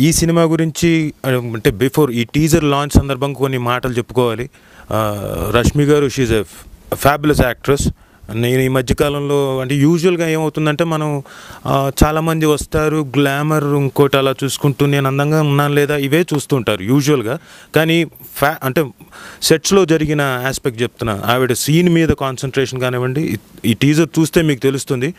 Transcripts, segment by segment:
ఈ సినిమా గురించి అంటే బిఫోర్ ఈ టీజర్ లాంచ్ సందర్భంగా కొన్ని మాటలు చెప్పుకోవాలి. రష్మి గారు షీఈ్ ఎ ఫ్యాబులస్ యాక్ట్రెస్. నేను ఈ మధ్యకాలంలో అంటే యూజువల్గా ఏమవుతుందంటే మనం చాలామంది వస్తారు గ్లామర్ ఇంకోటి అలా చూసుకుంటూ నేను అందంగా ఉన్నాను లేదా ఇవే చూస్తుంటారు యూజువల్గా. కానీ అంటే సెట్స్లో జరిగిన ఆస్పెక్ట్ చెప్తున్నా. ఆవిడ సీన్ మీద కాన్సన్ట్రేషన్ కానివ్వండి, ఈ టీజర్ చూస్తే మీకు తెలుస్తుంది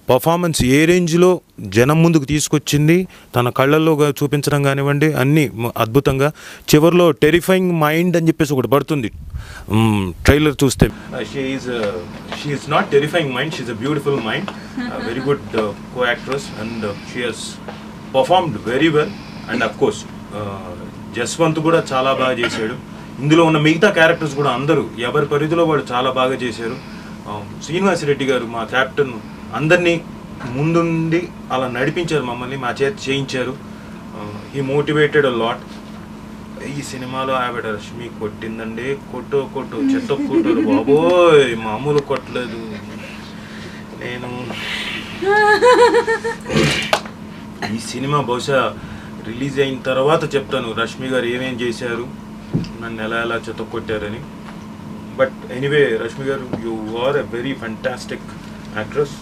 పర్ఫార్మెన్స్ ఏ రేంజ్లో జనం ముందుకు తీసుకొచ్చింది, తన కళ్ళల్లో చూపించడం కానివ్వండి అన్నీ అద్భుతంగా. చివరిలో టెరిఫైయింగ్ మైండ్ అని చెప్పేసి ఒకటి పడుతుంది ట్రైలర్ చూస్తే. She is not terrifying mind, she is a beautiful mind, very good co actress and she has performed very well. And of course Jaswanth కూడా చాలా బాగా చేశాడు. ఇందులో ఉన్న మిగతా క్యారెక్టర్స్ కూడా అందరూ ఎవరి పరిధిలో వాళ్ళు చాలా బాగా చేశారు. శ్రీనివాసరెడ్డి గారు మా కెప్టెన్ అందరినీ ముందుండి అలా నడిపించారు, మమ్మల్ని మా చేతి చేయించారు. He motivated a lot. ఈ సినిమాలో ఆవిడ రష్మి కొట్టిందండి, కొట్టు చెత్త కొట్టారు బాబోయ్, మామూలు కొట్టలేదు. నేను ఈ సినిమా బహుశా రిలీజ్ అయిన తర్వాత చెప్తాను రష్మి గారు ఏమేం చేశారు, నన్ను ఎలా చెత్త కొట్టారని. బట్ ఎనీవే రష్మి గారు, you are a very fantastic actress,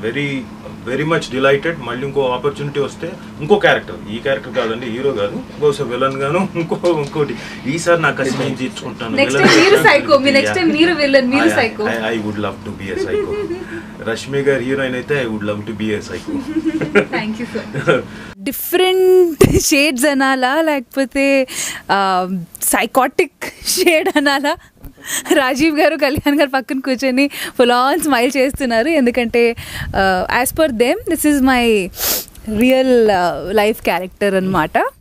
very much delighted. మళ్ళీ ఇంకో ఆపర్చునిటీ వస్తే ఇంకో క్యారెక్టర్, ఈ క్యారెక్టర్ కాదండి, హీరో కాదు, బహుశా విలన్ గాను ఇంకోటి ఈసారి నాకు అసలు నేను తీర్చుకుంటాను. I would love to be a psycho. Rashmi గారు హీరోయిన్ అయితే I would love to be a psycho. Different shades అనాలా లేకపోతే సైకాటిక్ షేడ్ అనాలా? రాజీవ్ గారు కళ్యాణ్ గారు పక్కన కూర్చొని ఫుల్ ఆన్ స్మైల్ చేస్తున్నారు. ఎందుకంటే as per them this is my real life character అన్నమాట.